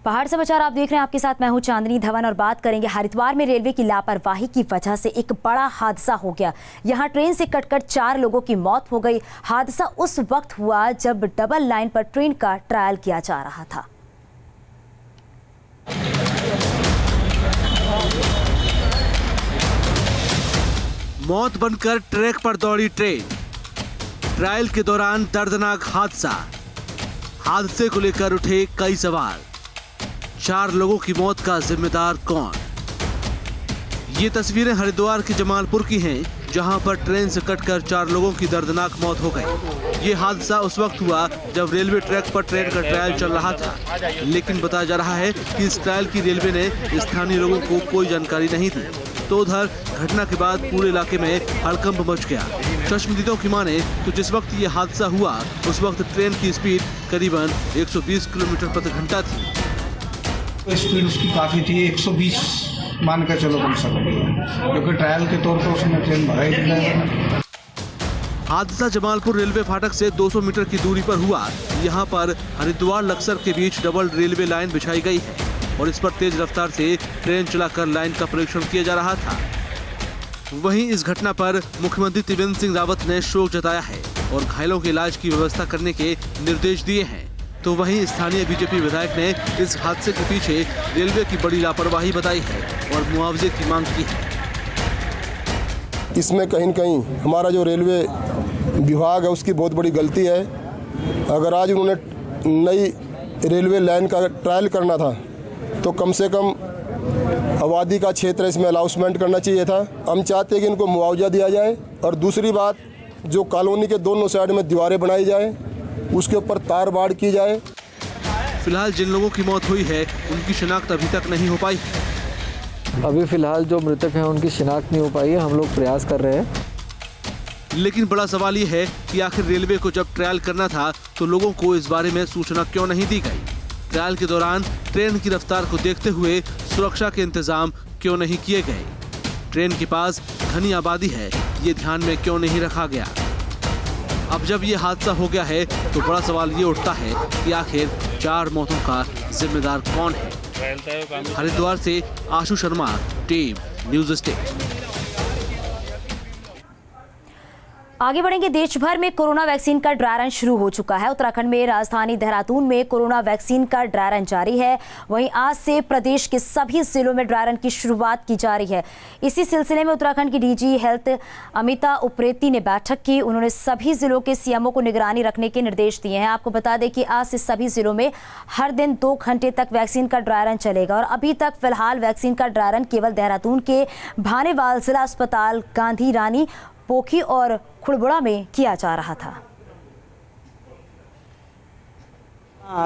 पहाड़ समाचार आप देख रहे हैं, आपके साथ मैं हूं चांदनी धवन और बात करेंगे हरिद्वार में रेलवे की लापरवाही की वजह से एक बड़ा हादसा हो गया। यहां ट्रेन से कटकर 4 लोगों की मौत हो गई। हादसा उस वक्त हुआ जब डबल लाइन पर ट्रेन का ट्रायल किया जा रहा था। मौत बनकर ट्रैक पर दौड़ी ट्रेन। ट्रायल के दौरान दर्दनाक हादसा। हादसे को लेकर उठे कई सवाल। 4 लोगों की मौत का जिम्मेदार कौन? ये तस्वीरें हरिद्वार के जमालपुर की हैं, जहां पर ट्रेन से कटकर 4 लोगों की दर्दनाक मौत हो गई। ये हादसा उस वक्त हुआ जब रेलवे ट्रैक पर ट्रेन का ट्रायल चल रहा था, लेकिन बताया जा रहा है कि इस ट्रायल की रेलवे ने स्थानीय लोगों को कोई जानकारी नहीं दी। तो उधर घटना के बाद पूरे इलाके में हड़कंप मच गया। चश्मदीदों की माने तो जिस वक्त ये हादसा हुआ उस वक्त ट्रेन की स्पीड करीबन 120 किलोमीटर प्रति घंटा थी। स्पीड उसकी काफ़ी थी, 120 मान कर चलो कम से कम, क्योंकि ट्रायल के तौर पर उसने ट्रेन भगाई दिया। हादसा जमालपुर रेलवे फाटक से 200 मीटर की दूरी पर हुआ। यहाँ पर हरिद्वार लक्सर के बीच डबल रेलवे लाइन बिछाई गई है और इस पर तेज रफ्तार से ट्रेन चलाकर लाइन का परीक्षण किया जा रहा था। वहीं इस घटना पर मुख्यमंत्री त्रिवेंद्र सिंह रावत ने शोक जताया है और घायलों के इलाज की व्यवस्था करने के निर्देश दिए हैं। तो वहीं स्थानीय बीजेपी विधायक ने इस हादसे के पीछे रेलवे की बड़ी लापरवाही बताई है और मुआवजे की मांग की है। इसमें कहीं न कहीं हमारा जो रेलवे विभाग है उसकी बहुत बड़ी गलती है। अगर आज उन्होंने नई रेलवे लाइन का ट्रायल करना था तो कम से कम आबादी का क्षेत्र इसमें अलाउंसमेंट करना चाहिए था। हम चाहते हैं कि इनको मुआवजा दिया जाए और दूसरी बात, जो कॉलोनी के दोनों साइड में दीवारें बनाई जाए, उसके ऊपर तार बाड़ की जाए। फिलहाल जिन लोगों की मौत हुई है उनकी शिनाख्त अभी तक नहीं हो पाई। अभी फिलहाल जो मृतक हैं उनकी शिनाख्त नहीं हो पाई है, हम लोग प्रयास कर रहे हैं। लेकिन बड़ा सवाल ये है कि आखिर रेलवे को जब ट्रायल करना था तो लोगों को इस बारे में सूचना क्यों नहीं दी गई? ट्रायल के दौरान ट्रेन की रफ्तार को देखते हुए सुरक्षा के इंतजाम क्यों नहीं किए गए? ट्रेन के पास घनी आबादी है, ये ध्यान में क्यों नहीं रखा गया? अब जब ये हादसा हो गया है तो बड़ा सवाल ये उठता है कि आखिर 4 मौतों का जिम्मेदार कौन है? हरिद्वार से आशु शर्मा, टीम न्यूज़ स्टेट। आगे बढ़ेंगे। देश भर में कोरोना वैक्सीन का ड्राई रन शुरू हो चुका है। उत्तराखंड में राजधानी देहरादून में कोरोना वैक्सीन का ड्राई रन जारी है। वहीं आज से प्रदेश के सभी जिलों में ड्राई रन की शुरुआत की जा रही है। इसी सिलसिले में उत्तराखंड की डीजी हेल्थ अमिता उप्रेती ने बैठक की। उन्होंने सभी जिलों के सीएमओ को निगरानी रखने के निर्देश दिए हैं। आपको बता दें कि आज से सभी जिलों में हर दिन 2 घंटे तक वैक्सीन का ड्राई रन चलेगा और अभी तक फिलहाल वैक्सीन का ड्राई रन केवल देहरादून के भानेवाल जिला अस्पताल, गांधी रानी, पोखी और खुड़बुड़ा में किया जा रहा था।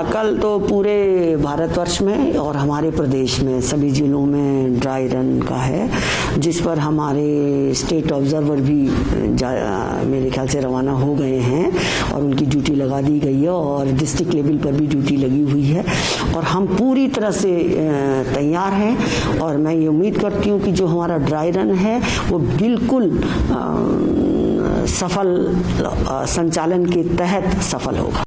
कल तो पूरे भारतवर्ष में और हमारे प्रदेश में सभी जिलों में ड्राई रन का है, जिस पर हमारे स्टेट ऑब्जर्वर भी मेरे ख्याल से रवाना हो गए हैं और उनकी ड्यूटी लगा दी गई है और डिस्ट्रिक्ट लेवल पर भी ड्यूटी लगी हुई है और हम पूरी तरह से तैयार हैं। और मैं ये उम्मीद करती हूँ कि जो हमारा ड्राई रन है वो बिल्कुल सफल संचालन के तहत सफल होगा।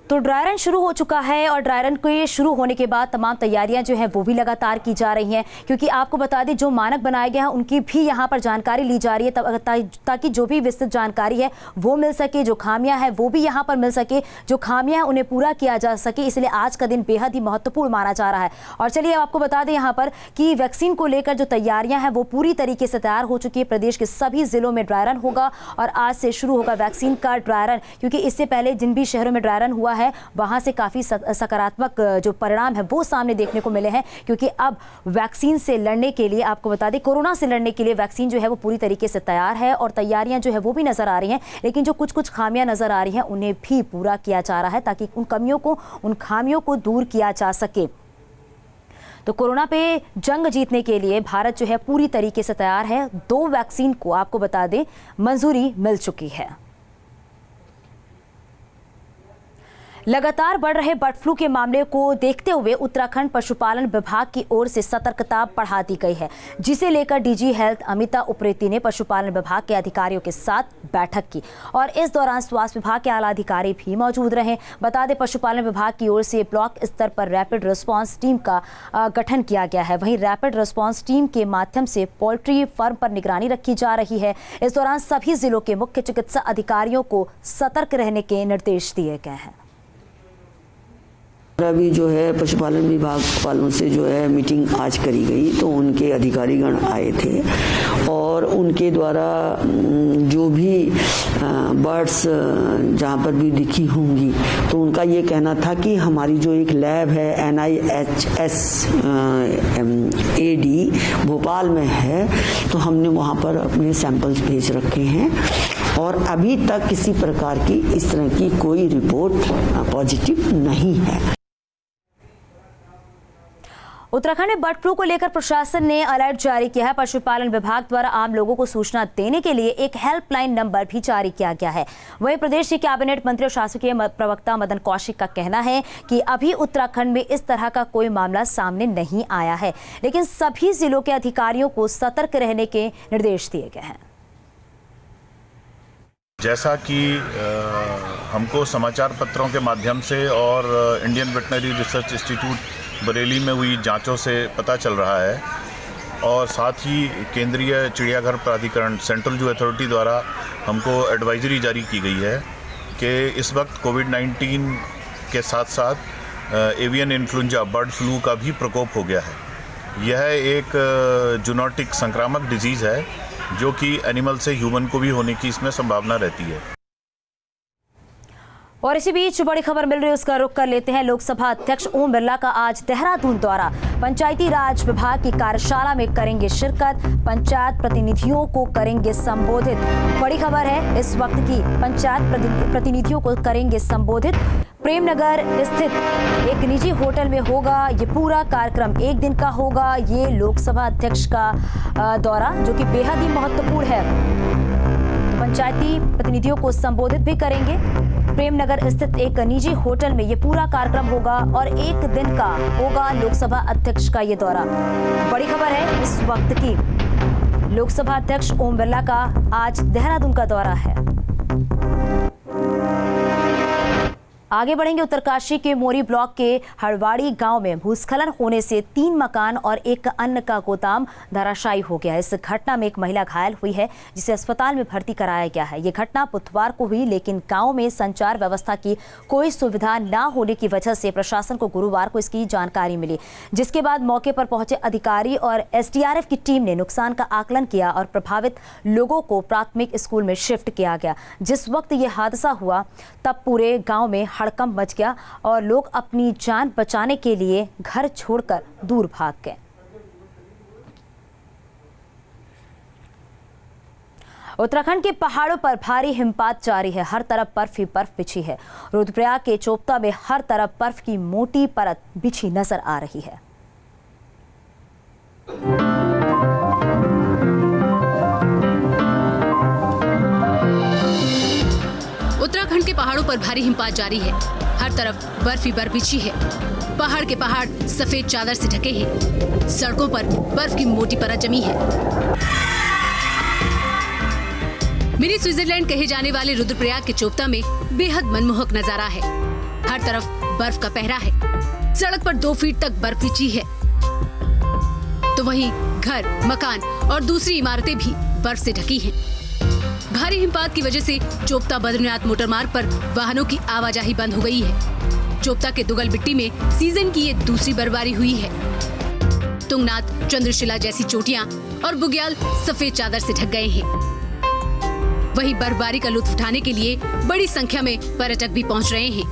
तो ड्राई रन शुरू हो चुका है और ड्राई रन के शुरू होने के बाद तमाम तैयारियां जो है वो भी लगातार की जा रही हैं, क्योंकि आपको बता दें जो मानक बनाए गए हैं उनकी भी यहां पर जानकारी ली जा रही है ताकि जो भी विस्तृत जानकारी है वो मिल सके, जो खामियां हैं वो भी यहां पर मिल सके, जो खामियां हैं उन्हें पूरा किया जा सके। इसलिए आज का दिन बेहद ही महत्वपूर्ण माना जा रहा है। और चलिए आपको बता दें यहाँ पर कि वैक्सीन को लेकर जो तैयारियां हैं वो पूरी तरीके से तैयार हो चुकी है। प्रदेश के सभी जिलों में ड्राई रन होगा और आज से शुरू होगा वैक्सीन का ड्राई रन, क्योंकि इससे पहले जिन भी शहरों में ड्राई रन हुआ है वहां से काफी सकारात्मक जो परिणाम है वो सामने देखने को मिले हैं, क्योंकि अब वैक्सीन से लड़ने के लिए, आपको बता दें कोरोना से लड़ने के लिए वैक्सीन जो है वो पूरी तरीके से तैयार है और तैयारियां जो है वो भी नजर आ रही हैं। लेकिन जो कुछ खामियां नजर आ रही हैं उन्हें भी पूरा किया जा रहा है ताकि उन खामियों को दूर किया जा सके। तो कोरोना पे जंग जीतने के लिए भारत जो है पूरी तरीके से तैयार है। 2 वैक्सीन को आपको बता दें मंजूरी मिल चुकी है। लगातार बढ़ रहे बर्ड फ्लू के मामले को देखते हुए उत्तराखंड पशुपालन विभाग की ओर से सतर्कता बढ़ा दी गई है, जिसे लेकर डीजी हेल्थ अमिता उप्रेती ने पशुपालन विभाग के अधिकारियों के साथ बैठक की और इस दौरान स्वास्थ्य विभाग के आला अधिकारी भी मौजूद रहे। बता दें, पशुपालन विभाग की ओर से ब्लॉक स्तर पर रैपिड रिस्पांस टीम का गठन किया गया है। वहीं रैपिड रिस्पांस टीम के माध्यम से पोल्ट्री फार्म पर निगरानी रखी जा रही है। इस दौरान सभी जिलों के मुख्य चिकित्सा अधिकारियों को सतर्क रहने के निर्देश दिए गए हैं। अभी जो है पशुपालन विभाग वालों से जो है मीटिंग आज करी गई, तो उनके अधिकारीगण आए थे और उनके द्वारा जो भी बर्ड्स जहाँ पर भी दिखी होंगी तो उनका ये कहना था कि हमारी जो एक लैब है NIHSAD भोपाल में है, तो हमने वहाँ पर अपने सैंपल्स भेज रखे हैं और अभी तक किसी प्रकार की इस तरह की कोई रिपोर्ट पॉजिटिव नहीं है। उत्तराखंड में बर्ड फ्लू को लेकर प्रशासन ने अलर्ट जारी किया है। पशुपालन विभाग द्वारा आम लोगों को सूचना देने के लिए एक हेल्पलाइन नंबर भी जारी किया गया है। वहीं प्रदेश के कैबिनेट मंत्री और शासकीय प्रवक्ता मदन कौशिक का कहना है कि अभी उत्तराखंड में इस तरह का कोई मामला सामने नहीं आया है, लेकिन सभी जिलों के अधिकारियों को सतर्क रहने के निर्देश दिए गए हैं। जैसा कि हमको समाचार पत्रों के माध्यम से और Indian veterinary research institute Bareilly में हुई जांचों से पता चल रहा है और साथ ही केंद्रीय चिड़ियाघर प्राधिकरण सेंट्रल जू अथॉरिटी द्वारा हमको एडवाइजरी जारी की गई है कि इस वक्त कोविड-19 के साथ साथ एवियन इन्फ्लुएंजा बर्ड फ्लू का भी प्रकोप हो गया है। यह एक जूनोटिक संक्रामक डिजीज़ है जो कि एनिमल से ह्यूमन को भी होने की इसमें संभावना रहती है। और इसी बीच बड़ी खबर मिल रही है, उसका रुख कर लेते हैं। लोकसभा अध्यक्ष ओम बिरला का आज देहरादून दौरा। पंचायती राज विभाग की कार्यशाला में करेंगे शिरकत, पंचायत प्रतिनिधियों को करेंगे संबोधित। बड़ी खबर है इस वक्त की, पंचायत प्रतिनिधियों को करेंगे संबोधित। प्रेमनगर स्थित एक निजी होटल में होगा ये पूरा कार्यक्रम, एक दिन का होगा ये लोकसभा अध्यक्ष का दौरा, जो कि बेहद ही महत्वपूर्ण है। पंचायती प्रतिनिधियों को संबोधित भी करेंगे। प्रेमनगर स्थित एक निजी होटल में ये पूरा कार्यक्रम होगा और एक दिन का होगा लोकसभा अध्यक्ष का ये दौरा। बड़ी खबर है इस वक्त की, लोकसभा अध्यक्ष ओम बिरला का आज देहरादून का दौरा है। आगे बढ़ेंगे। उत्तरकाशी के मोरी ब्लॉक के हड़वाड़ी गांव में भूस्खलन होने से 3 मकान और एक अन्न का गोदाम धराशायी हो गया। इस घटना में एक महिला घायल हुई है, जिसे अस्पताल में भर्ती कराया गया है। ये घटना बुधवार को हुई, लेकिन गांव में संचार व्यवस्था की कोई सुविधा न होने की वजह से प्रशासन को गुरुवार को इसकी जानकारी मिली, जिसके बाद मौके पर पहुंचे अधिकारी और SDRF की टीम ने नुकसान का आकलन किया और प्रभावित लोगों को प्राथमिक स्कूल में शिफ्ट किया गया। जिस वक्त ये हादसा हुआ तब पूरे गाँव में हड़कंप मच गया और लोग अपनी जान बचाने के लिए घर छोड़कर दूर भाग गए। उत्तराखंड के पहाड़ों पर भारी हिमपात जारी है। हर तरफ बर्फ ही बर्फ बिछी है। रुद्रप्रयाग के चोपता में हर तरफ बर्फ की मोटी परत बिछी नजर आ रही है। उत्तराखंड के पहाड़ों पर भारी हिमपात जारी है। हर तरफ बर्फ ही बर्फ बिछी है। पहाड़ के पहाड़ सफेद चादर से ढके हैं। सड़कों पर बर्फ की मोटी परत जमी है। मिनी स्विट्जरलैंड कहे जाने वाले रुद्रप्रयाग के चोपता में बेहद मनमोहक नजारा है। हर तरफ बर्फ का पहरा है। सड़क पर 2 फीट तक बर्फ बिछी है, तो वहीं घर, मकान और दूसरी इमारतें भी बर्फ से ढकी हैं। भारी हिमपात की वजह से चोपता बद्रीनाथ मोटरमार्ग पर वाहनों की आवाजाही बंद हो गई है। चोपता के दुगल बिट्टी में सीजन की ये दूसरी बर्फबारी हुई है। तुंगनाथ, चंद्रशिला जैसी चोटियां और बुग्याल सफेद चादर से ढक गए हैं। वहीं बर्फबारी का लुत्फ उठाने के लिए बड़ी संख्या में पर्यटक भी पहुंच रहे हैं।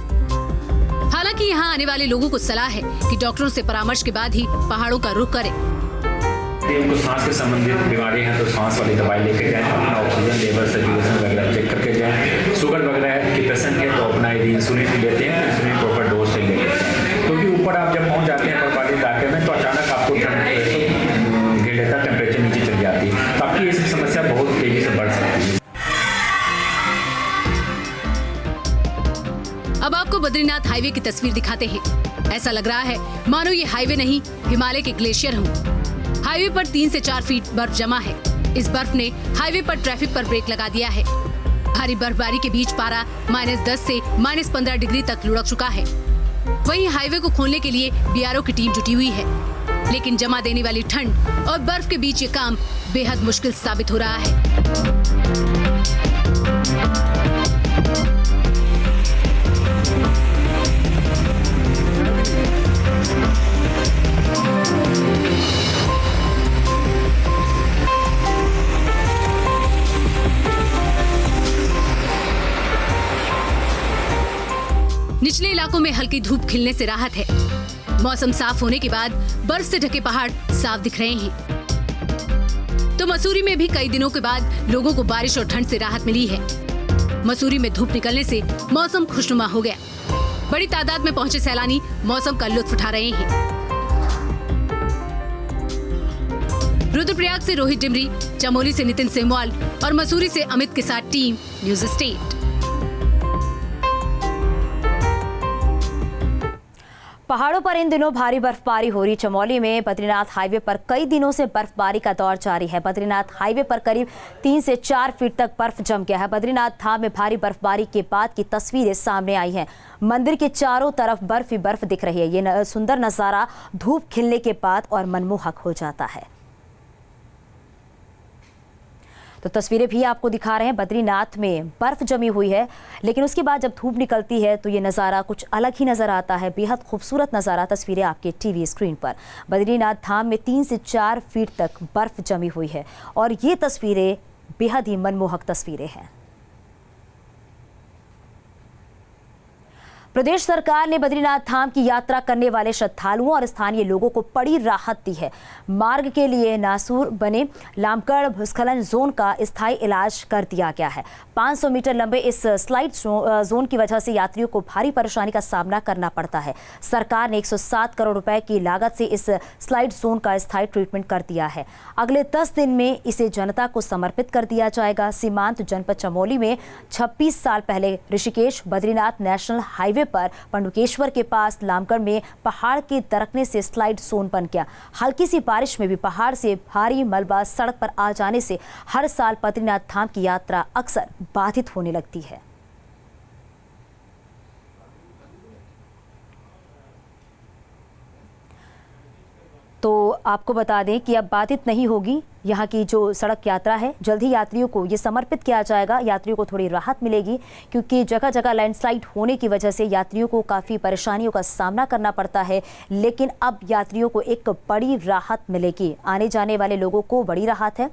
हालांकि यहां आने वाले लोगों को सलाह है कि डॉक्टरों से परामर्श के बाद ही पहाड़ों का रुख करें। उनको सांस से संबंधित बीमारी है तो सांस वाली दवाई लेके जाए, अपना ऑक्सीजन लेवल सैचुरेशन वगैरह चेक करके जाए। शुगर वगैरह की पेशेंट है तो अपना यदि इंसुलिन लेते हैं तो इंसुलिन प्रॉपर डोज से लेते हैं, क्योंकि ऊपर आप जब पहुंच जाते हैं बर्फबारी इलाके में तो अचानक आपको गिर लेता, टेम्परेचर नीचे चल जाती है, तो आपकी ये सब समस्या बहुत तेजी से बढ़ सकती है। अब आपको बद्रीनाथ हाईवे की तस्वीर दिखाते हैं। ऐसा लग रहा है मानो ये हाईवे नहीं हिमालय के ग्लेशियर हों। हाईवे पर 3 से 4 फीट बर्फ जमा है। इस बर्फ ने हाईवे पर ट्रैफिक पर ब्रेक लगा दिया है। भारी बर्फबारी के बीच पारा -10 से -15 डिग्री तक लुढ़क चुका है। वहीं हाईवे को खोलने के लिए बीआरओ की टीम जुटी हुई है, लेकिन जमा देने वाली ठंड और बर्फ के बीच ये काम बेहद मुश्किल साबित हो रहा है। निचले इलाकों में हल्की धूप खिलने से राहत है। मौसम साफ होने के बाद बर्फ से ढके पहाड़ साफ दिख रहे हैं। तो मसूरी में भी कई दिनों के बाद लोगों को बारिश और ठंड से राहत मिली है। मसूरी में धूप निकलने से मौसम खुशनुमा हो गया। बड़ी तादाद में पहुंचे सैलानी मौसम का लुत्फ उठा रहे हैं। रुद्रप्रयाग से रोहित डिमरी, चमोली से नितिन सेमवाल और मसूरी से अमित के साथ टीम न्यूज स्टेट। पहाड़ों पर इन दिनों भारी बर्फबारी हो रही। चमोली में बद्रीनाथ हाईवे पर कई दिनों से बर्फबारी का दौर जारी है। बद्रीनाथ हाईवे पर करीब 3 से 4 फीट तक बर्फ जम गया है। बद्रीनाथ धाम में भारी बर्फबारी के बाद की तस्वीरें सामने आई हैं। मंदिर के चारों तरफ बर्फ ही बर्फ दिख रही है। ये सुंदर नजारा धूप खिलने के बाद और मनमोहक हो जाता है। तो तस्वीरें भी आपको दिखा रहे हैं। बद्रीनाथ में बर्फ जमी हुई है, लेकिन उसके बाद जब धूप निकलती है तो ये नज़ारा कुछ अलग ही नज़र आता है। बेहद खूबसूरत नज़ारा। तस्वीरें आपके टीवी स्क्रीन पर। बद्रीनाथ धाम में 3 से 4 फीट तक बर्फ जमी हुई है और ये तस्वीरें बेहद ही मनमोहक तस्वीरें हैं। प्रदेश सरकार ने बद्रीनाथ धाम की यात्रा करने वाले श्रद्धालुओं और स्थानीय लोगों को बड़ी राहत दी है। मार्ग के लिए नासूर बने लामगढ़ भूस्खलन जोन का स्थायी इलाज कर दिया गया है। 500 मीटर लंबे इस स्लाइड जोन की वजह से यात्रियों को भारी परेशानी का सामना करना पड़ता है। सरकार ने 107 करोड़ रुपए की लागत से इस स्लाइड जोन का स्थायी ट्रीटमेंट कर दिया है। अगले 10 दिन में इसे जनता को समर्पित कर दिया जाएगा। सीमांत जनपद चमोली में 26 साल पहले ऋषिकेश बद्रीनाथ नेशनल हाईवे पर पंडुकेश्वर के पास लामगढ़ में पहाड़ के दरकने से स्लाइड जोन बन गया। हल्की सी बारिश में भी पहाड़ से भारी मलबा सड़क पर आ जाने से हर साल बद्रीनाथ धाम की यात्रा अक्सर बाधित होने लगती है। तो आपको बता दें कि अब बाधित नहीं होगी यहाँ की जो सड़क यात्रा है। जल्द ही यात्रियों को ये समर्पित किया जाएगा। यात्रियों को थोड़ी राहत मिलेगी, क्योंकि जगह जगह लैंडस्लाइड होने की वजह से यात्रियों को काफ़ी परेशानियों का सामना करना पड़ता है। लेकिन अब यात्रियों को एक बड़ी राहत मिलेगी। आने जाने वाले लोगों को बड़ी राहत है,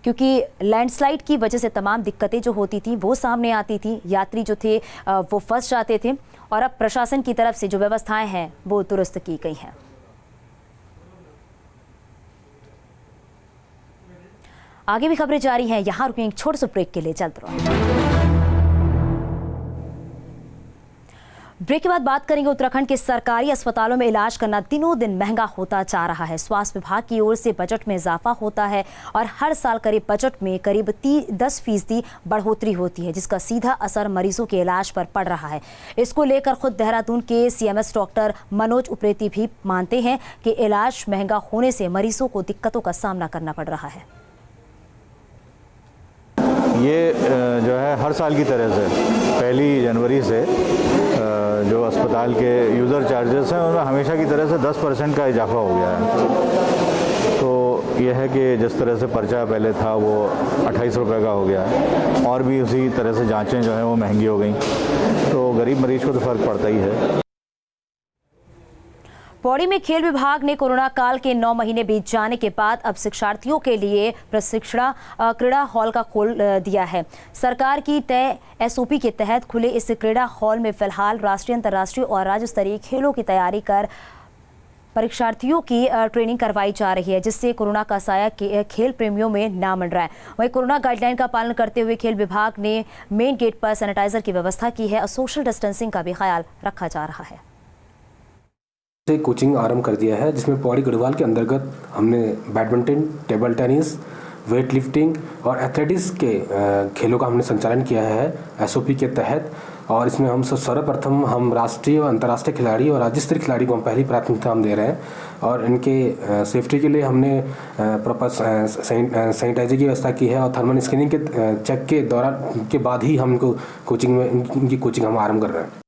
क्योंकि लैंडस्लाइड की वजह से तमाम दिक्कतें जो होती थी वो सामने आती थी। यात्री जो थे वो फंस जाते थे, और अब प्रशासन की तरफ से जो व्यवस्थाएँ हैं वो दुरुस्त की गई हैं। आगे भी खबरें जारी हैं। यहाँ रुकेंगे एक छोटे से ब्रेक के लिए, चलते रहो। ब्रेक के बाद बात करेंगे उत्तराखंड के सरकारी अस्पतालों में इलाज करना दिनों दिन महंगा होता जा रहा है। स्वास्थ्य विभाग की ओर से बजट में इजाफा होता है और हर साल करीब बजट में करीब 10% बढ़ोतरी होती है, जिसका सीधा असर मरीजों के इलाज पर पड़ रहा है। इसको लेकर खुद देहरादून के CMS डॉक्टर मनोज उप्रेती भी मानते हैं कि इलाज महंगा होने से मरीजों को दिक्कतों का सामना करना पड़ रहा है। ये जो है हर साल की तरह से 1 जनवरी से जो अस्पताल के यूज़र चार्जेस हैं उनमें हमेशा की तरह से 10% का इजाफा हो गया है। तो यह है कि जिस तरह से पर्चा पहले था वो 28 रुपये का हो गया है, और भी उसी तरह से जांचें जो हैं वो महंगी हो गई। तो गरीब मरीज को तो फ़र्क पड़ता ही है। पौड़ी में खेल विभाग ने कोरोना काल के 9 महीने बीत जाने के बाद अब शिक्षार्थियों के लिए प्रशिक्षण क्रीड़ा हॉल का खोल दिया है। सरकार की तय SOP के तहत खुले इस क्रीड़ा हॉल में फिलहाल राष्ट्रीय, अंतर्राष्ट्रीय और राज्य स्तरीय खेलों की तैयारी कर परीक्षार्थियों की ट्रेनिंग करवाई जा रही है, जिससे कोरोना का साया खेल प्रेमियों में ना मंड रहा है। वहीं कोरोना गाइडलाइन का पालन करते हुए खेल विभाग ने मेन गेट पर सैनिटाइजर की व्यवस्था की है और सोशल डिस्टेंसिंग का भी ख्याल रखा जा रहा है। से कोचिंग आरंभ कर दिया है, जिसमें पौड़ी गढ़वाल के अंतर्गत हमने badminton, table tennis, weight lifting और एथलेटिक्स के खेलों का हमने संचालन किया है। SOP के तहत और इसमें हम सर्वप्रथम हम राष्ट्रीय और अंतर्राष्ट्रीय खिलाड़ी और राज्य स्तरीय खिलाड़ी को हम पहली प्राथमिकता हम दे रहे हैं और इनके सेफ्टी के लिए हमने प्रॉपर सैनिटाइजर की व्यवस्था की है और थर्मल स्क्रीनिंग के चेक के दौरान के बाद ही हम कोचिंग में इनकी कोचिंग हम आरंभ कर रहे हैं।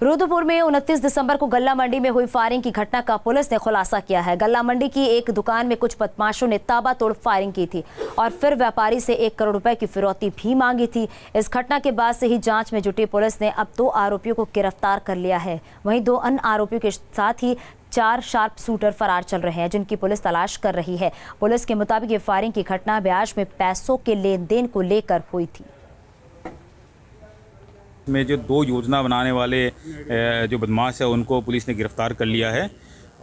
रुद्रपुर में 29 दिसंबर को गल्ला मंडी में हुई फायरिंग की घटना का पुलिस ने खुलासा किया है। गल्ला मंडी की एक दुकान में कुछ बदमाशों ने ताबड़तोड़ फायरिंग की थी और फिर व्यापारी से 1 करोड़ रुपए की फिरौती भी मांगी थी। इस घटना के बाद से ही जांच में जुटी पुलिस ने अब 2 आरोपियों को गिरफ्तार कर लिया है। वहीं 2 अन्य आरोपियों के साथ ही 4 शार्प शूटर फरार चल रहे हैं, जिनकी पुलिस तलाश कर रही है। पुलिस के मुताबिक ये फायरिंग की घटना ब्याज में पैसों के लेन देन को लेकर हुई थी। में जो 2 योजना बनाने वाले जो बदमाश है उनको पुलिस ने गिरफ्तार कर लिया है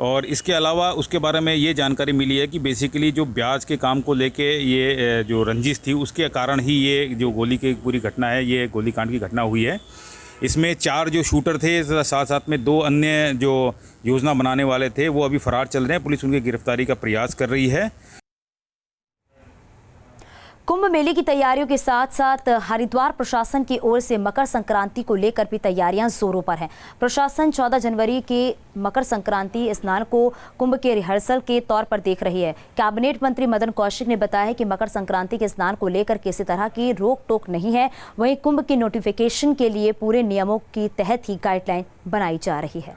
और इसके अलावा उसके बारे में ये जानकारी मिली है कि बेसिकली जो ब्याज के काम को लेके ये जो रंजिश थी उसके कारण ही ये जो गोली की पूरी घटना है, ये गोलीकांड की घटना हुई है। इसमें 4 जो शूटर थे, साथ साथ में 2 अन्य जो योजना बनाने वाले थे वो अभी फरार चल रहे हैं। पुलिस उनकी गिरफ्तारी का प्रयास कर रही है। कुंभ मेले की तैयारियों के साथ साथ हरिद्वार प्रशासन की ओर से मकर संक्रांति को लेकर भी तैयारियां जोरों पर हैं। प्रशासन 14 जनवरी के मकर संक्रांति स्नान को कुंभ के रिहर्सल के तौर पर देख रही है। कैबिनेट मंत्री मदन कौशिक ने बताया कि मकर संक्रांति के स्नान को लेकर किसी तरह की रोक टोक नहीं है। वहीं कुंभ की नोटिफिकेशन के लिए पूरे नियमों के तहत ही गाइडलाइन बनाई जा रही है।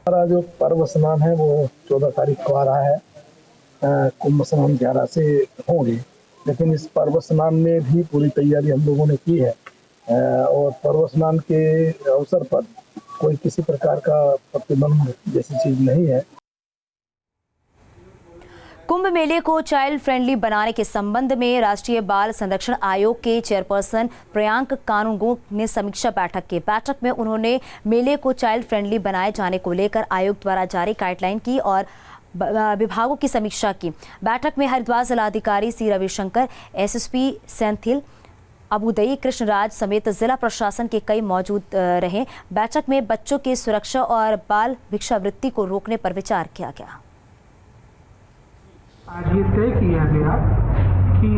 हमारा जो पर्व स्नान है वो 14 तारीख को आ रहा है। कुंभ स्नान 11 से होंगे, लेकिन इस पर्व स्नान में भी पूरी तैयारी हम लोगों ने की है और पर्व स्नान के अवसर पर कोई किसी प्रकार का प्रतिबंध जैसी चीज नहीं है। कुंभ मेले को चाइल्ड फ्रेंडली बनाने के संबंध में राष्ट्रीय बाल संरक्षण आयोग के चेयरपर्सन प्रियांक कानूनगो ने समीक्षा बैठक की। बैठक में उन्होंने मेले को चाइल्ड फ्रेंडली बनाए जाने को लेकर आयोग द्वारा जारी गाइडलाइन की और विभागों की समीक्षा की। बैठक में हरिद्वार जिलाधिकारी सी रविशंकर, एसएसपी सेंथिल, अबुदई कृष्णराज समेत जिला प्रशासन के कई मौजूद रहे। बैठक में बच्चों की सुरक्षा और बाल भिक्षावृत्ति को रोकने पर विचार किया गया। आज ये तय किया गया कि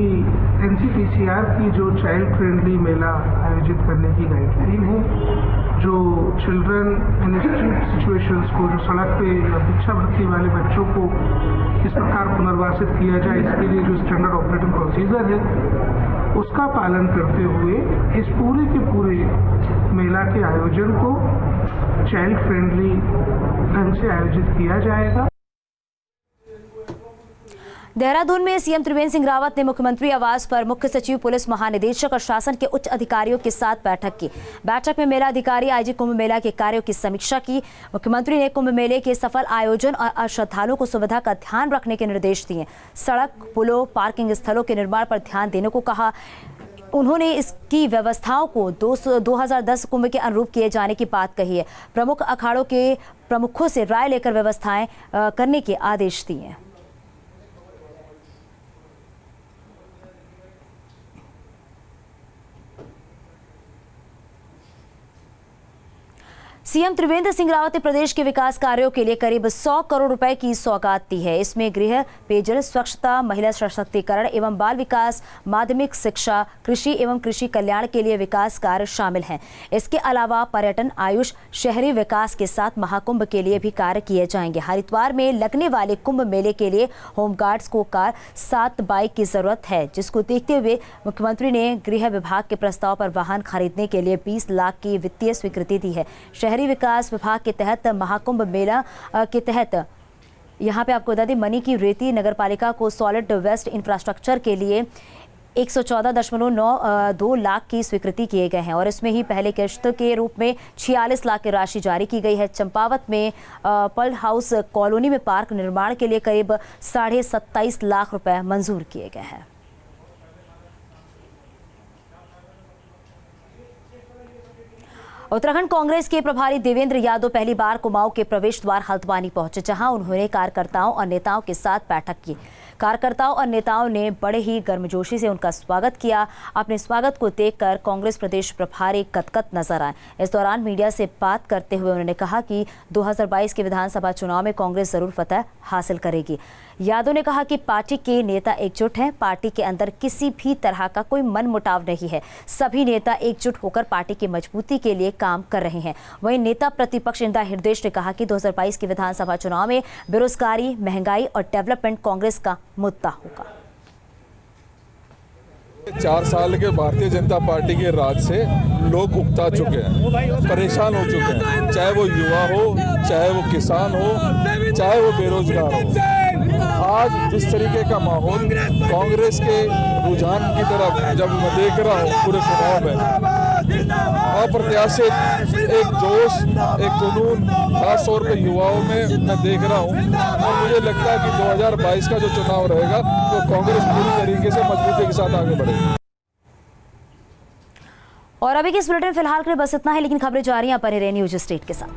एनसीपीसीआर की जो चाइल्ड फ्रेंडली मेला आयोजित करने की गाइडलाइन है, जो चिल्ड्रन इन स्ट्रीट सिचुएशंस को, जो सड़क पे या भिक्षावृत्ति वाले बच्चों को किस प्रकार पुनर्वासित किया जाए, इसके लिए जो स्टैंडर्ड ऑपरेटिंग प्रोसीजर है उसका पालन करते हुए इस पूरे के पूरे मेला के आयोजन को चाइल्ड फ्रेंडली ढंग से आयोजित किया जाएगा। देहरादून में सीएम त्रिवेंद्र सिंह रावत ने मुख्यमंत्री आवास पर मुख्य सचिव, पुलिस महानिदेशक और शासन के उच्च अधिकारियों के साथ बैठक की। बैठक में मेला अधिकारी आयोजित कुंभ मेला के कार्यों की समीक्षा की। मुख्यमंत्री ने कुंभ मेले के सफल आयोजन और श्रद्धालुओं को सुविधा का ध्यान रखने के निर्देश दिए। सड़क, पुलों, पार्किंग स्थलों के निर्माण पर ध्यान देने को कहा। उन्होंने इसकी व्यवस्थाओं को 2010 कुंभ के अनुरूप किए जाने की बात कही है। प्रमुख अखाड़ों के प्रमुखों से राय लेकर व्यवस्थाएं करने के आदेश दिए। सीएम त्रिवेंद्र सिंह रावत ने प्रदेश के विकास कार्यों के लिए करीब 100 करोड़ रुपए की सौगात दी है। इसमें गृह, पेयजल, स्वच्छता, महिला सशक्तिकरण एवं बाल विकास, माध्यमिक शिक्षा, कृषि एवं कृषि कल्याण के लिए विकास कार्य शामिल हैं। इसके अलावा पर्यटन, आयुष, शहरी विकास के साथ महाकुंभ के लिए भी कार्य किए जाएंगे। हरिद्वार में लगने वाले कुंभ मेले के लिए होमगार्ड्स को कार 7 बाइक की जरूरत है, जिसको देखते हुए मुख्यमंत्री ने गृह विभाग के प्रस्ताव पर वाहन खरीदने के लिए 20 लाख की वित्तीय स्वीकृति दी है। शहरी विकास विभाग के तहत महाकुंभ मेला के तहत यहाँ पे आपको बता दें, मनी की रेती नगरपालिका को सॉलिड वेस्ट इंफ्रास्ट्रक्चर के लिए 114.92 लाख की स्वीकृति किए गए हैं और इसमें ही पहले किश्त के रूप में 46 लाख की राशि जारी की गई है। चंपावत में पर्ल हाउस कॉलोनी में पार्क निर्माण के लिए करीब 27.5 लाख रुपए मंजूर किए गए हैं। उत्तराखंड कांग्रेस के प्रभारी देवेंद्र यादव पहली बार कुमाऊं के प्रवेश द्वार हल्द्वानी पहुंचे, जहां उन्होंने कार्यकर्ताओं और नेताओं के साथ बैठक की। कार्यकर्ताओं और नेताओं ने बड़े ही गर्मजोशी से उनका स्वागत किया। अपने स्वागत को देखकर कांग्रेस प्रदेश प्रभारी कतकत नजर आए। इस दौरान मीडिया से बात करते हुए उन्होंने कहा कि 2022 के विधानसभा चुनाव में कांग्रेस जरूर फतह हासिल करेगी। यादव ने कहा कि पार्टी के नेता एकजुट हैं, पार्टी के अंदर किसी भी तरह का कोई मनमुटाव नहीं है, सभी नेता एकजुट होकर पार्टी की मजबूती के लिए काम कर रहे हैं। वहीं नेता प्रतिपक्ष इंदिरा हृदयेश ने कहा कि 2022 के विधानसभा चुनाव में बेरोजगारी, महंगाई और डेवलपमेंट कांग्रेस का मुद्दा होगा। 4 साल के भारतीय जनता पार्टी के राज से लोग उकता चुके हैं, परेशान हो चुके हैं, चाहे वो युवा हो, चाहे वो किसान हो, चाहे वो बेरोजगार हो। आज जिस तरीके का माहौल कांग्रेस के रुझान की तरफ जब मैं देख रहा हूँ पूरे चुनाव में, अप्रत्याशित एक जोश, एक जुनून खास तौर पर युवाओं में मैं देख रहा हूँ और मुझे लगता है कि 2022 का जो चुनाव रहेगा तो कांग्रेस पूरी तरीके से मजबूती के साथ आगे बढ़ेगी। और अभी के इस बुलेटिन फिलहाल के लिए बस इतना है, लेकिन खबरें जारी हैं, पर न्यूज स्टेट के साथ।